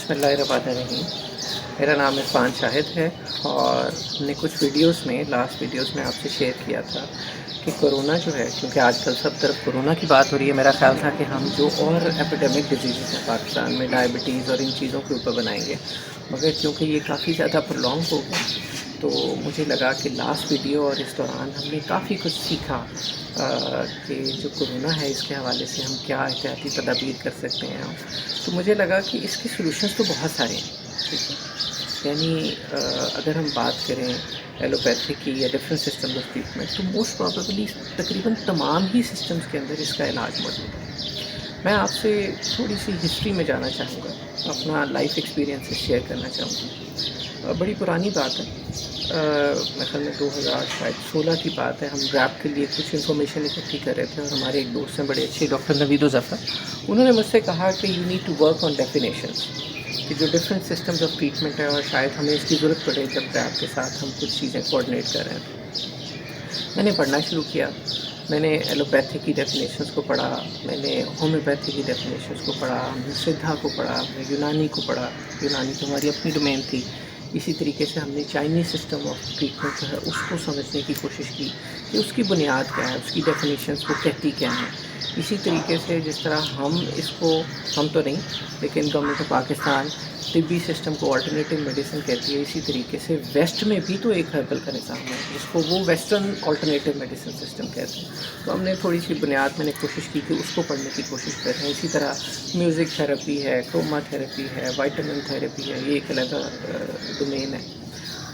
بسم اللہ الرحمن الرحیم. میرا نام عرفان شاہد ہے اور ہم نے کچھ ویڈیوز میں لاسٹ ویڈیوز میں آپ سے شیئر کیا تھا کہ کرونا جو ہے، کیونکہ آج کل سب طرف کرونا کی بات ہو رہی ہے، میرا خیال تھا کہ ہم جو اور ایپیڈیمک ڈیزیزز ہیں پاکستان میں، ڈائبٹیز اور ان چیزوں کے اوپر بنائیں گے، مگر کیونکہ یہ کافی زیادہ پرولونگ ہو گیا تو مجھے لگا کہ لاسٹ ویڈیو اور اس دوران ہم نے کافی کچھ سیکھا کہ جو کرونا ہے اس کے حوالے سے ہم کیا احتیاطی تدابیر کر سکتے ہیں. تو مجھے لگا کہ اس کے سلوشنز تو بہت سارے ہیں، ٹھیک ہے. یعنی اگر ہم بات کریں ایلوپیتھی کی یا ڈفرینٹ سسٹم آف ٹریٹمنٹ، تو موسٹ پرابیبلی تقریباً تمام ہی سسٹمز کے اندر اس کا علاج موجود ہے. میں آپ سے تھوڑی سی ہسٹری میں جانا چاہوں گا، اپنا لائف ایکسپیرینس شیئر کرنا چاہوں گا. بڑی پرانی بات ہے، میرے خیال میں 2016 کی بات ہے. ہم ریپ کے لیے کچھ انفارمیشن اکٹھی کر رہے تھے اور ہمارے ایک دوست ہیں بڑے اچھے ڈاکٹر نوید ظفر، انہوں نے مجھ سے کہا کہ you need to work on definitions, کہ جو ڈفرینٹ سسٹمز آف ٹریٹمنٹ ہے اور شاید ہمیں اس کی ضرورت پڑے جب ریپ کے ساتھ ہم کچھ چیزیں کوآرڈینیٹ کر رہے ہیں. میں نے پڑھنا شروع کیا، میں نے ایلوپیتھی کی ڈیفینیشنس کو پڑھا، میں نے ہومیوپیتھی کی ڈیفینیشنس کو پڑھا، ہم نے سدھا کو پڑھا، ہم نے یونانی کو پڑھا. یونانی تو ہماری اپنی ڈومین تھی. اسی طریقے سے ہم نے چائنیز سسٹم آف ٹریٹمنٹ جو ہے اس کو سمجھنے کی کوشش کی کہ اس کی بنیاد کیا ہے، اس کی ڈیفینیشنس کو کہتی کیا ہیں. اسی طریقے سے جس طرح ہم اس کو، ہم تو نہیں لیکن گورنمنٹ آف پاکستان طبی سسٹم کو آلٹرنیٹیو میڈیسن کہتی ہے، اسی طریقے سے ویسٹ میں بھی تو ایک ہربل کا نظام ہے جس کو وہ ویسٹرن آلٹرنیٹیو میڈیسن سسٹم کہتے ہیں. تو ہم نے تھوڑی سی بنیاد میں نے کوشش کی کہ اس کو پڑھنے کی کوشش کر رہے ہیں. اسی طرح میوزک تھراپی ہے، کروما تھراپی ہے، وائٹامن تھراپی ہے، یہ ایک علیحدہ ڈومین ہے.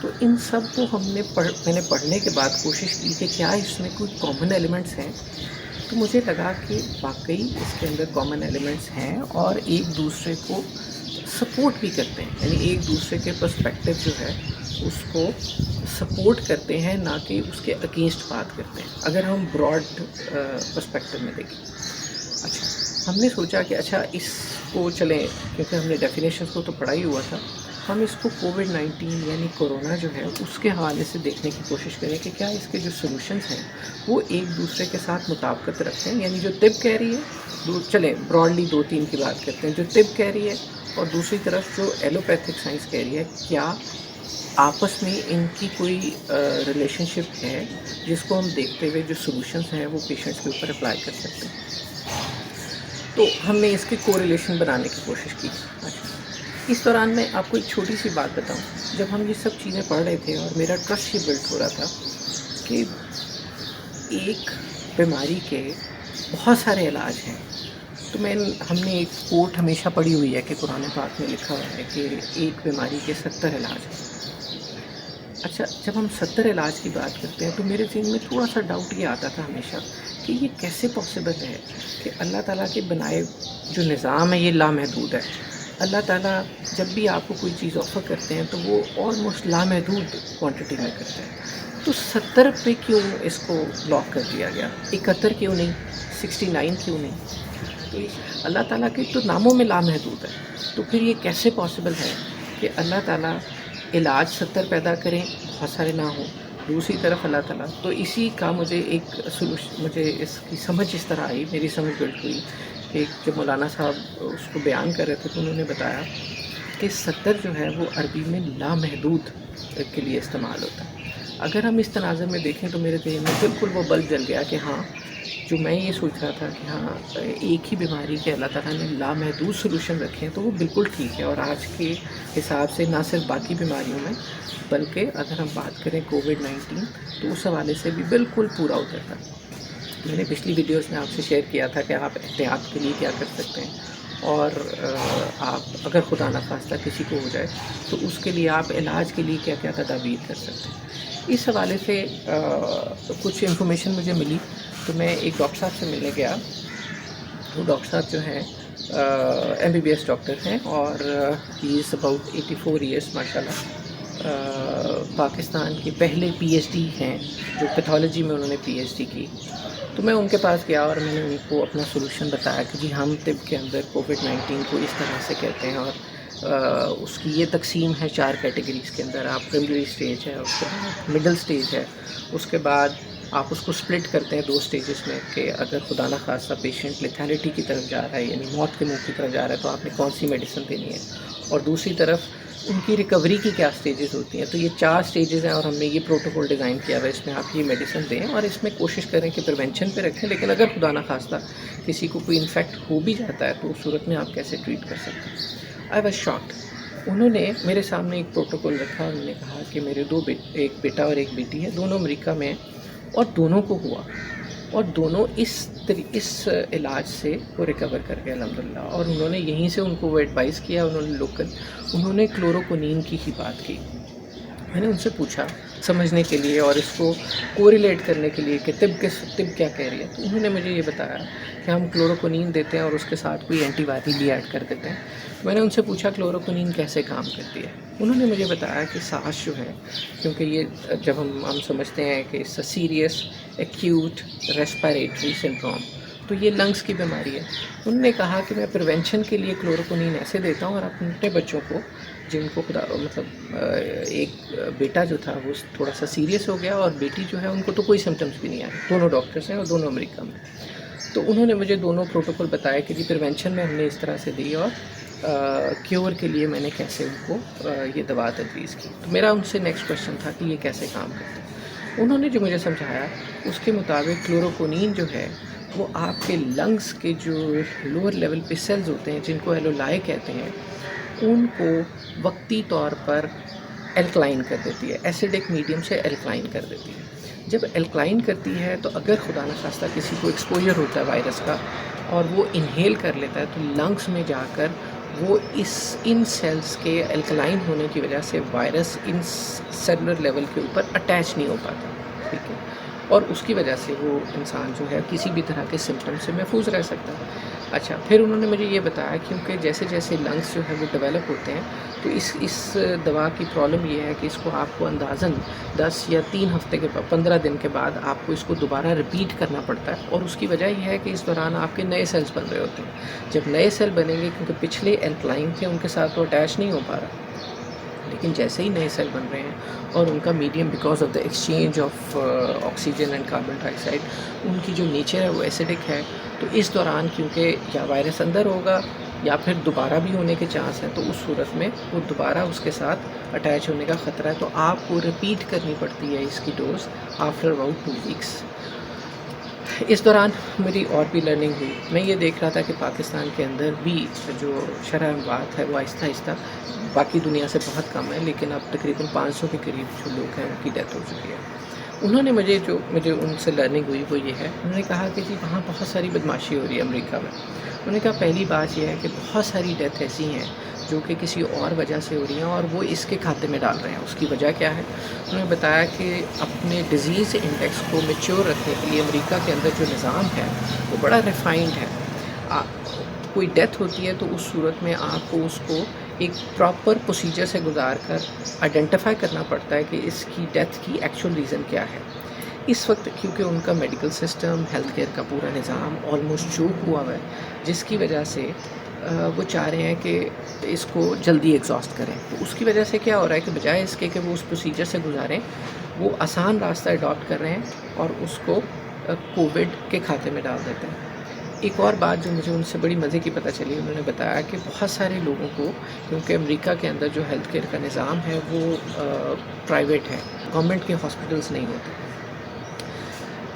تو ان سب کو میں نے پڑھنے کے بعد کوشش کی کہ کیا اس میں کوئی کامن ایلیمنٹس ہیں. تو مجھے لگا کہ واقعی اس کے اندر کامن ایلیمنٹس ہیں اور ایک دوسرے کو سپورٹ بھی کرتے ہیں. یعنی ایک دوسرے کے پرسپیکٹیو جو ہے اس کو سپورٹ کرتے ہیں، نہ کہ اس کے اگینسٹ بات کرتے ہیں، اگر ہم براڈ پرسپیکٹیو میں دیکھیں. اچھا، ہم نے سوچا کہ اچھا اس کو چلیں، کیونکہ ہم نے ڈیفینیشنس کو تو پڑھا ہی ہوا تھا، ہم اس کو کووڈ-19 یعنی کورونا جو ہے اس کے حوالے سے دیکھنے کی کوشش کریں کہ کیا اس کے جو سلوشنز ہیں وہ ایک دوسرے کے ساتھ مطابقت رکھتے ہیں. یعنی جو طب کہہ رہی ہے، چلیں براڈلی 2-3 کی بات کرتے ہیں، جو طب کہہ رہی ہے اور دوسری طرف جو ایلوپیتھک سائنس کہہ رہی ہے، کیا آپس میں ان کی کوئی ریلیشن شپ ہے جس کو ہم دیکھتے ہوئے جو سلوشنز ہیں وہ پیشنٹس کے اوپر اپلائی کر سکتے ہیں. تو ہم نے اس کی کوریلیشن بنانے کی کوشش کی. اس دوران میں آپ کو ایک چھوٹی سی بات بتاؤں، جب ہم یہ سب چیزیں پڑھ رہے تھے اور میرا ٹرسٹ یہ بلڈ ہو رہا تھا کہ ایک بیماری کے بہت سارے علاج ہیں. تو ہم نے ایک کوٹ ہمیشہ پڑھی ہوئی ہے کہ قرآن پاک میں لکھا ہوا ہے کہ ایک بیماری کے 70 علاج ہیں. اچھا، جب ہم 70 علاج کی بات کرتے ہیں تو میرے ذہن میں تھوڑا سا ڈاؤٹ یہ آتا تھا ہمیشہ کہ یہ کیسے پاسبل ہے کہ اللہ تعالیٰ کے بنائے جو نظام ہے یہ لامحدود ہے. اللہ تعالیٰ جب بھی آپ کو کوئی چیز آفر کرتے ہیں تو وہ آلموسٹ لامحدود کوانٹٹی میں کرتے ہیں. تو 70 پہ کیوں اس کو لاک کر دیا گیا؟ 71 کیوں نہیں؟ 69 کیوں نہیں؟ تو اللہ تعالیٰ کے تو ناموں میں لامحدود ہے. تو پھر یہ کیسے پاسبل ہے کہ اللہ تعالیٰ علاج 70 پیدا کریں، بہت سارے نہ ہوں، دوسری طرف اللہ تعالیٰ. تو اسی کا مجھے اس کی سمجھ اس طرح آئی، میری سمجھ بلڈ ہوئی کہ جب مولانا صاحب اس کو بیان کر رہے تھے تو انہوں نے بتایا کہ 70 جو ہے وہ عربی میں لامحدود کے لیے استعمال ہوتا ہے. اگر ہم اس تناظر میں دیکھیں تو میرے ذہن میں بالکل وہ بلب جل گیا کہ ہاں، جو میں یہ سوچ رہا تھا کہ ہاں ایک ہی بیماری کے اللہ تعالیٰ نے لامحدود سلوشن رکھے ہیں تو وہ بالکل ٹھیک ہے. اور آج کے حساب سے نہ صرف باقی بیماریوں میں بلکہ اگر ہم بات کریں کووڈ-19 تو اس حوالے سے بھی بالکل پورا اترتا ہے. میں نے پچھلی ویڈیوز میں آپ سے شیئر کیا تھا کہ آپ احتیاط کے لیے کیا کر سکتے ہیں، اور آپ اگر خدا نخواستہ کسی کو ہو جائے تو اس کے لیے آپ علاج کے لیے کیا کیا تدابیر کر سکتے ہیں. اس حوالے سے کچھ انفارمیشن مجھے ملی تو میں ایک ڈاکٹر صاحب سے ملنے گیا. وہ ڈاکٹر صاحب جو ہیں MBBS ڈاکٹر ہیں اور ہی از اباؤٹ 84 ایئرس ماشاء اللہ. پاکستان کے پہلے PhD ہیں جو پیتھولوجی میں انہوں نے PhD کی. تو میں ان کے پاس گیا اور میں نے ان کو اپنا سلوشن بتایا کہ جی ہم طب کے اندر کووڈ-19 کو اس طرح سے کہتے ہیں اور اس کی یہ تقسیم ہے 4 کیٹیگریز کے اندر. آپ پرائمری اسٹیج ہے، اس کے بعد مڈل اسٹیج ہے، اس کے بعد آپ اس کو سپلٹ کرتے ہیں 2 سٹیجز میں کہ اگر خدا نخواستہ پیشنٹ لیتھیلٹی کی طرف جا رہا ہے یعنی موت کے منہ کی طرف جا رہا ہے تو آپ نے کون سی میڈیسن دینی ہے، اور دوسری طرف ان کی ریکوری کی کیا سٹیجز ہوتی ہیں. تو یہ 4 سٹیجز ہیں اور ہم نے یہ پروٹوکول ڈیزائن کیا ہوا ہے. اس میں آپ یہ میڈیسن دیں اور اس میں کوشش کریں کہ پریونشن پہ رکھیں، لیکن اگر خدا نخواستہ کسی کو کوئی انفیکٹ ہو بھی جاتا ہے تو اس صورت میں آپ کیسے ٹریٹ کر سکتے ہیں. I was shocked. انہوں نے میرے سامنے ایک پروٹوکول رکھا. انہوں نے کہا کہ میرے 2 ایک بیٹا اور ایک بیٹی ہے، دونوں امریکہ میں ہیں اور دونوں کو ہوا اور دونوں اس علاج سے وہ ریکور کر گئے الحمدللہ. اور انہوں نے یہیں سے ان کو وہ ایڈوائز کیا، انہوں نے کلوروکونین کی ہی بات کی. میں نے ان سے پوچھا سمجھنے کے لیے اور اس کو کوریلیٹ کرنے کے لیے کہ طب کیا کہہ رہی ہے. تو انہوں نے مجھے یہ بتایا کہ ہم کلوروکونین دیتے ہیں اور اس کے ساتھ کوئی اینٹی بایوٹک بھی ایڈ کر دیتے ہیں. میں نے ان سے پوچھا کلوروکونین کیسے کام کرتی ہے. انہوں نے مجھے بتایا کہ سانس جو ہے، کیونکہ یہ جب ہم سمجھتے ہیں کہ it's a serious acute respiratory syndrome, تو یہ لنگس کی بیماری ہے. انہوں نے کہا کہ میں پریونشن کے لیے کلوروکونین ایسے دیتا ہوں اور اپنے بچوں کو جن کو ایک بیٹا جو تھا وہ تھوڑا سا سیریس ہو گیا اور بیٹی جو ہے ان کو تو کوئی سمٹمز بھی نہیں آئے. دونوں ڈاکٹرز ہیں اور دونوں امریکہ میں. تو انہوں نے مجھے دونوں پروٹوکول بتایا کہ جی پریونشن میں ہم نے اس طرح سے دی اور کیور کے لیے میں نے کیسے ان کو یہ دوا تجویز کی. تو میرا ان سے نیکسٹ کویشچن تھا کہ یہ کیسے کام کرتے ہیں. انہوں نے جو مجھے سمجھایا اس کے مطابق کلوروکونین جو ہے وہ آپ کے لنگس کے جو لوور لیول پہ سیلز ہوتے ہیں جن کو ایلولائے کہتے ہیں ان کو وقتی طور پر الکلائن کر دیتی ہے، ایسیڈک میڈیم سے الکلائن کر دیتی ہے. جب الکلائن کرتی ہے تو اگر خدا نخواستہ کسی کو ایکسپوجر ہوتا ہے وائرس کا اور وہ انہیل کر لیتا ہے تو لنگس میں جا کر وہ ان سیلز کے الکلائن ہونے کی وجہ سے وائرس ان سیلولر لیول کے اوپر اٹیچ نہیں ہو پاتا. ٹھیک ہے، اور اس کی وجہ سے وہ انسان جو ہے کسی بھی طرح کے سمٹم سے محفوظ رہ سکتا ہے. اچھا، پھر انہوں نے مجھے یہ بتایا کیونکہ جیسے جیسے لنگس جو ہے وہ ڈیولپ ہوتے ہیں تو اس دوا کی پرابلم یہ ہے کہ اس کو آپ کو اندازاً 10 یا 3 ہفتے کے بعد 15 دن کے بعد آپ کو اس کو دوبارہ رپیٹ کرنا پڑتا ہے. اور اس کی وجہ یہ ہے کہ اس دوران آپ کے نئے سیلز بن رہے ہوتے ہیں. جب نئے سیل بنیں گے کیونکہ پچھلے الکلائن تھے ان کے ساتھ تو اٹیچ نہیں ہو پا رہا، لیکن جیسے ہی نئے سیل بن رہے ہیں اور ان کا medium because of the exchange of oxygen and carbon ڈائی آکسائڈ ان کی جو نیچر ہے وہ ایسیڈک ہے، تو اس دوران کیونکہ یا وائرس اندر ہوگا یا پھر دوبارہ بھی ہونے کے چانس ہیں، تو اس صورت میں وہ دوبارہ اس کے ساتھ اٹیچ ہونے کا خطرہ ہے. تو آپ کو ریپیٹ کرنی پڑتی ہے اس کی ڈوز آفٹر اباؤٹ 2 ویکس. اس دوران میری اور بھی لرننگ ہوئی. میں یہ دیکھ رہا تھا کہ پاکستان کے اندر بھی جو شرح اموات ہے وہ آہستہ آہستہ باقی دنیا سے بہت کم ہے، لیکن اب تقریباً 500 کے قریب جو لوگ ہیں ان کی ڈیتھ ہو چکی ہے. انہوں نے مجھے ان سے لرننگ ہوئی وہ یہ ہے، انہوں نے کہا کہ جی وہاں بہت ساری بدماشی ہو رہی ہے امریکہ میں. انہوں نے کہا پہلی بات یہ ہے کہ بہت ساری ڈیتھ ایسی ہیں جو کہ کسی اور وجہ سے ہو رہی ہیں اور وہ اس کے کھاتے میں ڈال رہے ہیں. اس کی وجہ کیا ہے؟ انہوں نے بتایا کہ اپنے ڈیزیز انڈیکس کو میچور رکھنے کے لیے امریکہ کے اندر جو نظام ہے وہ بڑا ریفائنڈ ہے. کوئی ڈیتھ ہوتی ہے تو اس صورت میں آپ کو اس کو ایک پراپر پروسیجر سے گزار کر آئیڈینٹیفائی کرنا پڑتا ہے کہ اس کی ڈیتھ کی ایکچوئل ریزن کیا ہے. اس وقت کیونکہ ان کا میڈیکل سسٹم ہیلتھ کیئر کا پورا نظام آلموسٹ چوک ہوا ہوا ہے، جس کی وجہ سے وہ چاہ رہے ہیں کہ اس کو جلدی ایگزاسٹ کریں. تو اس کی وجہ سے کیا ہو رہا ہے کہ بجائے اس کے کہ وہ اس پروسیجر سے گزاریں وہ آسان راستہ اڈاپٹ کر رہے ہیں اور اس کو کووڈ کے کھاتے میں ڈال دیتے ہیں. ایک اور بات جو مجھے ان سے بڑی مزے کی پتہ چلی، انہوں نے بتایا کہ بہت سارے لوگوں کو کیونکہ امریکہ کے اندر جو ہیلتھ کیئر کا نظام ہے وہ پرائیویٹ ہے، گورنمنٹ کے ہاسپٹلس نہیں ہوتے.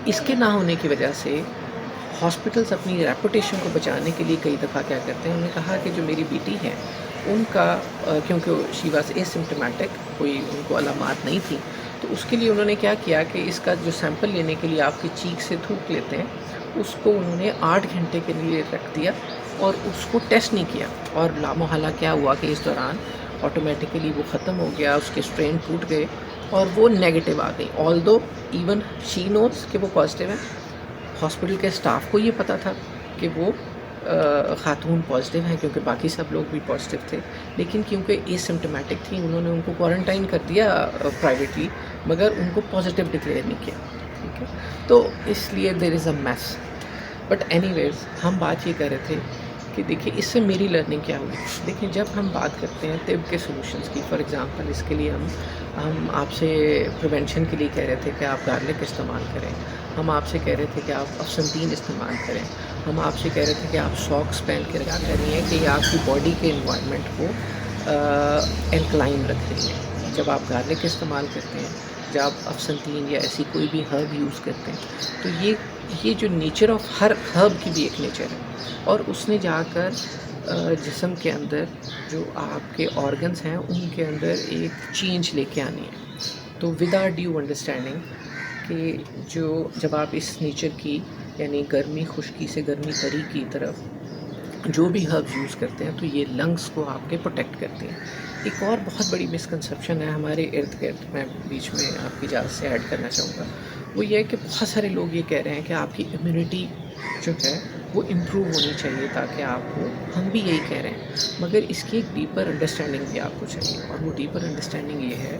اس کے نہ ہونے کی وجہ سے ہاسپٹلس اپنی ریپوٹیشن کو بچانے کے لیے کئی دفعہ کیا کرتے ہیں. انہوں نے کہا کہ جو میری بیٹی ہے ان کا کیونکہ شی واز اے سمپٹومیٹک، کوئی ان کو علامات نہیں تھی، تو اس کے لیے انہوں نے کیا کیا کہ اس کا جو سیمپل لینے کے لیے آپ کی چیک سے تھوک لیتے ہیں اس کو انہوں نے 8 گھنٹے کے لیے رکھ دیا اور اس کو ٹیسٹ نہیں کیا. اور لامحالہ کیا ہوا کہ اس دوران آٹومیٹیکلی وہ ختم ہو گیا، اس کے اسٹرین ٹوٹ گئے اور وہ نیگیٹو آ گئی. آلدو ایون شی نوز کہ وہ پازیٹیو ہے. ہاسپٹل کے اسٹاف کو یہ پتہ تھا کہ وہ خاتون پازیٹیو ہیں کیونکہ باقی سب لوگ بھی پازیٹیو تھے، لیکن کیونکہ اے سمپٹومیٹک تھی انہوں نے ان کو کوارنٹائن کر دیا پرائیویٹلی، مگر ان کو پازیٹیو ڈکلیئر نہیں کیا. ٹھیک ہے، تو اس لیے دیر از اے میس. بٹ اینی ویز ہم بات یہ کر رہے تھے کہ دیکھیے اس سے میری لرننگ کیا ہوئی. دیکھیں جب ہم بات کرتے ہیں طب کے سولوشنز کی، فار ایگزامپل اس کے لیے ہم ہم آپ سے پریونشن کے لیے کہہ رہے تھے کہ آپ گارلک استعمال کریں، ہم آپ سے کہہ رہے تھے کہ آپ افسنتین استعمال کریں، ہم آپ سے کہہ رہے تھے کہ آپ ساکس پہن کے رکھا کرنی ہے کہ یہ آپ کی باڈی کے انوائرمنٹ کو الکلائن رکھ رہی ہے۔ جب آپ گارلک استعمال کرتے ہیں، جب آپ افسنتین یا ایسی کوئی بھی ہرب یوز کرتے ہیں، تو یہ جو نیچر آف ہر ہرب کی بھی ایک نیچر ہے، اور اس نے جا کر جسم کے اندر جو آپ کے آرگنز ہیں ان کے اندر ایک چینج لے کے آنی ہے۔ تو وداؤٹ ڈیو انڈرسٹینڈنگ کہ جب آپ اس نیچر کی یعنی گرمی خشکی سے گرمی تری کی طرف جو بھی ہربز یوز کرتے ہیں تو یہ لنگس کو آپ کے پروٹیکٹ کرتے ہیں۔ ایک اور بہت بڑی مسکنسیپشن ہے ہمارے ارد گرد، میں بیچ میں آپ کی اجازت سے ایڈ کرنا چاہوں گا، وہ یہ ہے کہ بہت سارے لوگ یہ کہہ رہے ہیں کہ آپ کی امیونٹی جو ہے وہ امپروو ہونی چاہیے تاکہ آپ کو، ہم بھی یہی کہہ رہے ہیں، مگر اس کی ایک ڈیپر انڈرسٹینڈنگ بھی آپ کو چاہیے، اور وہ ڈیپر انڈرسٹینڈنگ یہ ہے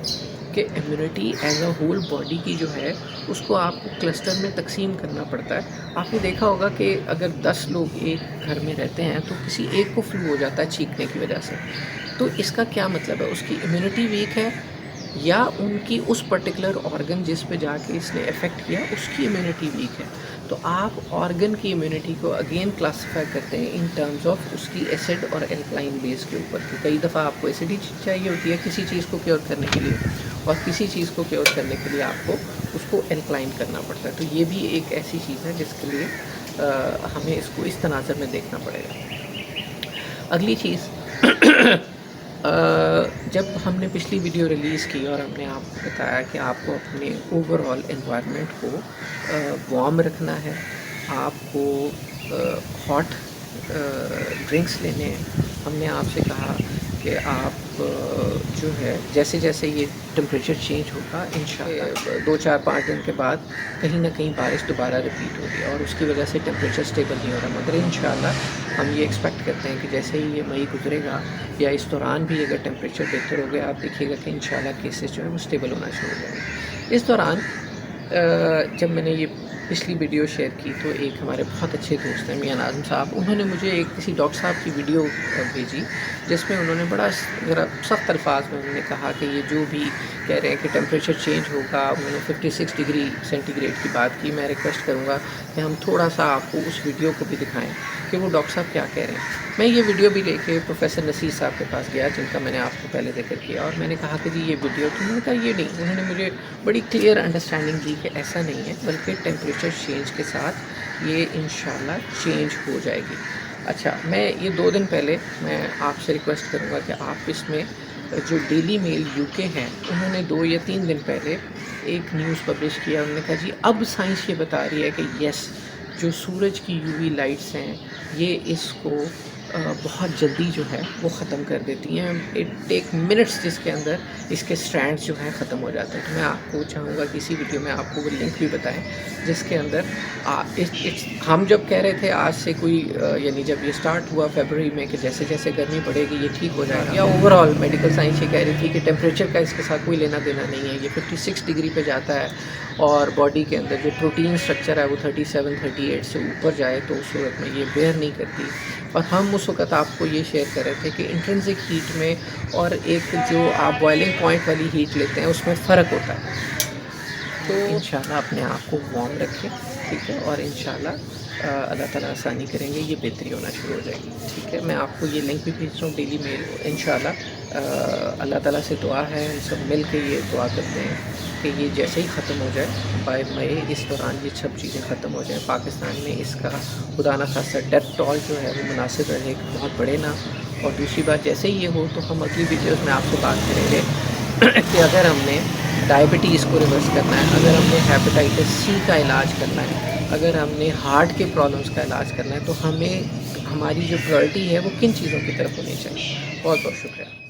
کہ immunity as a whole body کی جو ہے اس کو آپ کو کلسٹر میں تقسیم کرنا پڑتا ہے۔ آپ نے دیکھا ہوگا کہ اگر 10 لوگ ایک گھر میں رہتے ہیں تو کسی ایک کو فلو ہو جاتا ہے چھینکنے کی وجہ سے، تو اس کا کیا مطلب ہے؟ اس کی امیونٹی ویک ہے، یا ان کی اس پرٹیکولر آرگن جس پہ جا کے اس نے افیکٹ کیا اس کی امیونٹی ویک ہے۔ تو آپ آرگن کی امیونٹی کو اگین کلاسیفائی کرتے ہیں ان ٹرمز آف اس کی ایسڈ اور الکلائن بیس کے اوپر، کہ کئی دفعہ آپ کو ایسڈی چاہیے ہوتی ہے کسی چیز کو کیور کرنے کے لیے، اور کسی چیز کو کیور کرنے کے لیے آپ کو اس کو الکلائن کرنا پڑتا ہے۔ تو یہ بھی ایک ایسی چیز ہے جس کے لیے ہمیں اس کو اس تناظر میں دیکھنا پڑے گا۔ اگلی چیز، جب ہم نے پچھلی ویڈیو ریلیز کی اور ہم نے آپ کو بتایا کہ آپ کو اپنے اوور آل انوائرمنٹ کو وارم رکھنا ہے، آپ کو ہاٹ ڈرنکس لینے ہیں، ہم نے آپ سے کہا کہ آپ جو ہے جیسے جیسے یہ ٹمپریچر چینج ہوگا انشاءاللہ 2-4-5 دن کے بعد کہیں نہ کہیں بارش دوبارہ ریپیٹ ہوگی، اور اس کی وجہ سے ٹمپریچر سٹیبل نہیں ہو رہا، مگر انشاءاللہ ہم یہ ایکسپیکٹ کرتے ہیں کہ جیسے ہی یہ مئی گزرے گا یا اس دوران بھی اگر ٹمپریچر بہتر ہو گیا، آپ دیکھیے گا کہ انشاءاللہ کیسز جو ہے وہ سٹیبل ہونا شروع ہو جائیں گے۔ اس دوران جب میں نے یہ پچھلی ویڈیو شیئر کی تو ایک ہمارے بہت اچھے دوست ہیں میاں ناظم صاحب، انہوں نے مجھے ایک کسی ڈاکٹر صاحب کی ویڈیو بھیجی جس میں انہوں نے بڑا ذرا سخت الفاظ میں انہوں نے کہا کہ یہ جو بھی کہہ رہے ہیں کہ ٹمپریچر چینج ہوگا، انہوں نے 56 ڈگری سینٹی گریڈ کی بات کی۔ میں ریکویسٹ کروں گا کہ ہم تھوڑا سا آپ کو اس ویڈیو کو بھی دکھائیں کہ وہ ڈاکٹر صاحب کیا کہہ رہے ہیں۔ میں یہ ویڈیو بھی لے کے پروفیسر نصیر صاحب کے پاس گیا جن کا میں نے آپ کو پہلے ذکر کیا، اور میں نے کہا کہ جی یہ ویڈیو، تو انہوں نے کہا یہ نہیں، انہوں نے مجھے بڑی کلیئر انڈرسٹینڈنگ دی کہ ایسا نہیں ہے، بلکہ ٹمپریچر چینج کے ساتھ یہ انشاءاللہ چینج ہو جائے گی۔ اچھا، میں یہ 2 دن پہلے میں آپ سے ریکویسٹ کروں گا کہ آپ اس میں جو ڈیلی میل UK ہیں انہوں نے 2 یا 3 دن پہلے ایک نیوز پبلش کیا، انہوں نے کہا جی اب سائنس یہ بتا رہی ہے کہ یس، جو سورج کی UV لائٹس ہیں یہ اس کو بہت جلدی جو ہے وہ ختم کر دیتی ہیں، اٹ ٹیک منٹس، جس کے اندر اس کے اسٹرینڈس جو ہیں ختم ہو جاتے ہیں۔ تو میں آپ کو چاہوں گا کہ اسی ویڈیو میں آپ کو وہ لنک بھی بتائیں جس کے اندر ہم جب کہہ رہے تھے آج سے کوئی یعنی جب یہ سٹارٹ ہوا فیبروری میں کہ جیسے جیسے گرمی بڑھے گی یہ ٹھیک ہو جائے گا، یا اوور آل میڈیکل سائنس یہ کہہ رہی تھی کہ ٹمپریچر کا اس کے ساتھ کوئی لینا دینا نہیں ہے، یہ 56 ڈگری پہ جاتا ہے اور باڈی کے اندر جو پروٹین سٹرکچر ہے وہ 37-38 سے اوپر جائے تو اس صورت میں یہ بیئر نہیں کرتی۔ اور ہم اس وقت آپ کو یہ شیئر کر رہے تھے کہ انٹرنسک ہیٹ میں اور ایک جو آپ بوائلنگ پوائنٹ والی ہیٹ لیتے ہیں اس میں فرق ہوتا ہے۔ تو انشاءاللہ اپنے آپ کو وارم رکھیں، ٹھیک ہے، اور انشاءاللہ اللہ تعالیٰ آسانی کریں گے، یہ بہتری ہونا شروع ہو جائے گی، ٹھیک ہے۔ میں آپ کو یہ لنک بھی بھیج رہا ہوں ڈیلی میل، انشاءاللہ اللہ تعالیٰ سے دعا ہے، ہم سب مل کے یہ دعا کرتے ہیں کہ یہ جیسے ہی ختم ہو جائے بائی مئی، اس دوران یہ سب چیزیں ختم ہو جائیں پاکستان میں، اس کا خدا نہ خاصہ ڈیتھ ٹول جو ہے وہ مناسب رہے کہ بہت بڑے نہ، اور دوسری بات جیسے ہی یہ ہو تو ہم اگلی ویڈیوز میں آپ سے بات کریں گے کہ اگر ہم نے ڈائبٹیز کو ریورس کرنا ہے، اگر ہم نے ہیپاٹائٹس C کا علاج کرنا ہے، اگر ہم نے ہارٹ کے پرابلمس کا علاج کرنا ہے، تو ہمیں ہماری جو پرائرٹی ہے وہ کن چیزوں کی طرف ہونی چاہیے۔ بہت بہت شکریہ۔